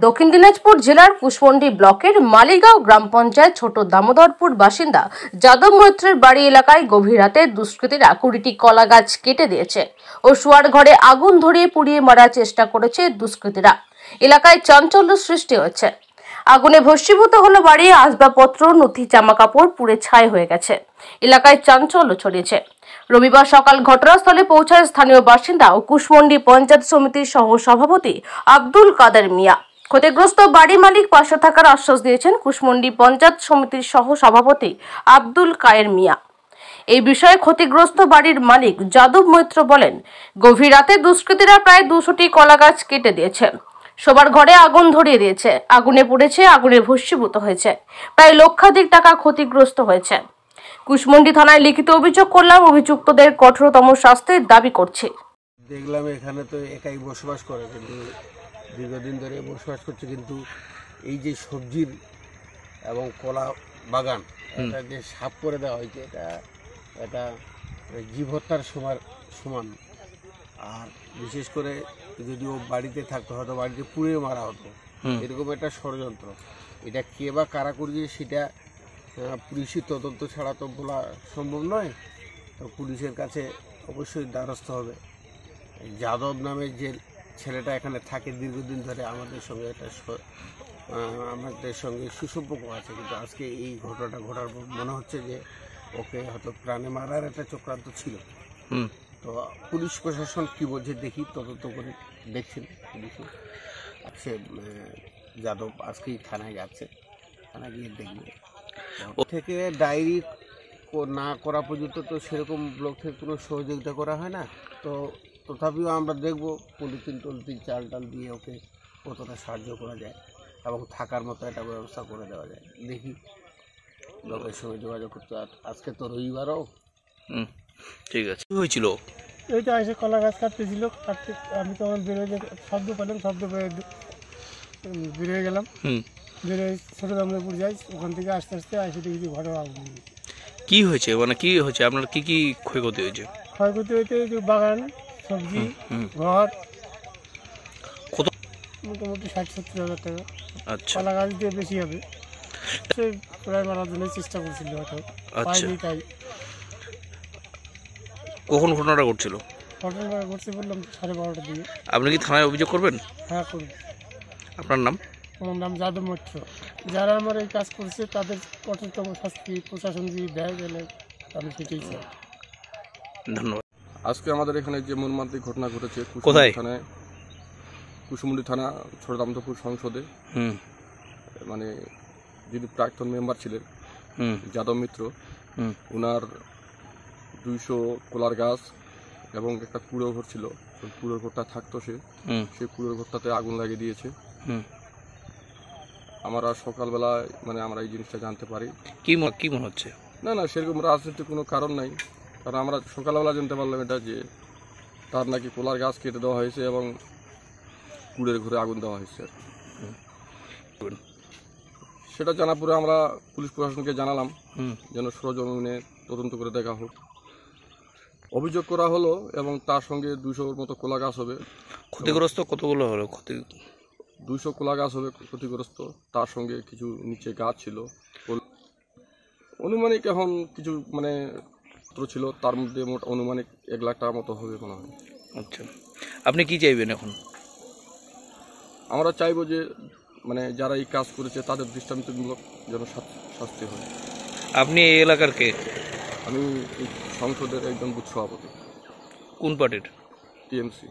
দক্ষিণ দিনাজপুর জেলার কুশমন্ডি ব্লকের মালিগাঁও গ্রাম পঞ্চায়েত ছোট দামোদরপুর বাসিন্দা যাদব মৈত্রের বাড়ি এলাকায় গভীর রাতে দুষ্কৃতীরা 20টি কলা গাছ কেটে দিয়েছে ও শোয়ার ঘরে আগুন ধরিয়ে পুড়িয়ে মারার চেষ্টা করেছে দুষ্কৃতীরা। এলাকায় চাঞ্চল্য সৃষ্টি হয়েছে। আগুনে ভস্মীভূত হলো বাড়ি, আসবাবপত্র, নথি, জামাকাপড় পুড়ে ছাই হয়ে গেছে। এলাকায় চাঞ্চল্য ছড়িয়েছে। রবিবার সকাল ঘটনাস্থলে পৌঁছায় স্থানীয় বাসিন্দা ও কুশমন্ডি পঞ্চায়েত সমিতির সহ সভাপতি আব্দুল কাদের মিয়া। ক্ষতিগ্রস্ত বাড়ি মালিক পাশে থাকার আশ্বাস দিয়েছেন কুশমন্ডি পঞ্চায়েত সমিতির সহ সভাপতি আব্দুল কাদের মিয়া। এই বিষয়ে ক্ষতিগ্রস্ত বাড়ির মালিক যাদব মৈত্র বলেন, গভীর রাতে দুষ্কৃতীরা প্রায় 200টি কলা গাছ কেটে দিয়েছে, শোবার ঘরে আগুন ধরিয়ে দিয়েছে, আগুনে পুড়েছে, আগুনে ভস্মীভূত হয়েছে, প্রায় লক্ষাধিক টাকা ক্ষতিগ্রস্ত হয়েছে। কুশমন্ডি থানায় লিখিত অভিযোগ করলাম, অভিযুক্তদের কঠোরতম শাস্তির দাবি করছি। দেখলাম এখানে তো একাই বসবাস করে, কিন্তু দীর্ঘদিন ধরে বসবাস করছে, কিন্তু এই যে সবজির এবং কলা বাগান এটা যে সাফ করে দেওয়া হয়েছে, এটা জীব হত্যার সমান। আর বিশেষ করে যদি ও বাড়িতে থাকতো হয়তো বাড়িতে পুড়ে মারা হতো, এরকম একটা ষড়যন্ত্র। এটা কে বা কারা করিয়ে সেটা পুলিশি তদন্ত ছাড়া তো বলা সম্ভব নয়। তো পুলিশের কাছে অবশ্যই দ্বারস্থ হবে। যাদব নামের যে ছেলেটা এখানে থাকে দীর্ঘদিন ধরে আমাদের সঙ্গে সুসম্পর্ক আছে, কিন্তু আজকে এই ঘটনাটা ঘটার পর মনে হচ্ছে যে ওকে হয়তো প্রাণে মারার একটা চক্রান্ত ছিল। তো পুলিশ প্রশাসন কি বলছে দেখি, তদন্ত করে দেখছেন পুলিশে। সে যাদব আজকেই থানায় যাচ্ছে, থানায় গিয়ে দেখবে। ও থেকে ডায়েরি না করা পর্যন্ত তো সেরকম ব্লক থেকে কোনো সহযোগিতা করা হয় না। তো তথাপিও আমরা দেখব পলিথিন চাল টাল দিয়ে ওকে কতটা সাহায্য করা যায় এবং থাকার মতো একটা ব্যবস্থা করে দেওয়া যায়। দেখি ব্লকের সঙ্গে যোগাযোগ করতে। আজকে তো রবিবারও। ঠিক আছে। কি হয়েছিল? এইটা এসে কলা গাছ কাটতেছিল, আমি তখন বেরোয় শব্দ পেলাম, শব্দ পেয়ে বেরিয়ে গেলাম। বেরোয় ছোট দামোদরপুর যাই, ওখান থেকে আস্তে আস্তে এসে দেখি ঘরে আগুন। কি হয়েছে, মানে কি হয়েছে, আপনার কি কি ক্ষয়ক্ষতি হয়েছে? ক্ষয়ক্ষতি হয়েছে যে বাগান, সবজি, ঘর, কত? মোটামুটি 60-70 হাজার টাকা। আচ্ছা। কলা গাছ দিয়ে বেশি হবে, সে প্রায় মারার জন্য চেষ্টা করছিল, হয়তো পাইনি। তাই কখন ঘটনাটা ঘটছিল? ঘটনাটা ঘটছে বললাম 12:30টার দিকে। আপনি কি থানায় অভিযোগ করবেন? হ্যাঁ, করব। আপনার নাম? আমার নাম যাদব মৈত্র। যারা আমার এই কাজ করছে তাদের কঠোরতম শাস্তি প্রশাসন যদি দেয় গেলে আমি সেটাই চাই। ধন্যবাদ। আজকে আমাদের এখানে যে মর্মান্তিক ঘটনা ঘটেছে কুশমন্ডি থানা ছোট দামোদরপুর সংসদে, মানে যিনি প্রাক্তন মেম্বার ছিলেন যাদব মিত্র, ওনার 200 কলার গাছ এবং একটা কুড়ো ঘর ছিল, কুড়োর ঘরটা থাকতো সেই কুড়োর ঘরটাতে আগুন লাগিয়ে দিয়েছে। আমরা সকালবেলায় মানে আমরা এই জিনিসটা জানতে পারি। কি মনে হচ্ছে? না সেরকম রাজনীতির কোনো কারণ নাই, কারণ আমরা সকালবেলা জানতে পারলাম এটা যে তার নাকি কলার গাছ কেটে দেওয়া হয়েছে এবং কুড়ের ঘরে আগুন দেওয়া হয়েছে। সেটা জানার পরে আমরা পুলিশ প্রশাসনকে জানালাম যেন সরজমিনে তদন্ত করে দেখা হোক। অভিযোগ করা হলো এবং তার সঙ্গে 200-র মতো কলা গাছ হবে ক্ষতিগ্রস্ত। কতগুলো হলো 200 কলা গাছ হবে ক্ষতিগ্রস্ত, তার সঙ্গে কিছু নিচে গাছ ছিল। অনুমানিক এখন কিছু মানে ছিল, তার মধ্যে মোট অনুমানিক 1 লাখ টাকার মতো হবে মনে হয়। আচ্ছা, আপনি কি চাইবেন এখন? আমরা চাইবো যে মানে যারা এই কাজ করেছে তাদের দৃষ্টান্তমূলক যেন শাস্তি হয়। আপনি এই এলাকার কে? আমি এই সংসদের একজন বুথ সভাপতি। কোন পার্টির? টিএমসি।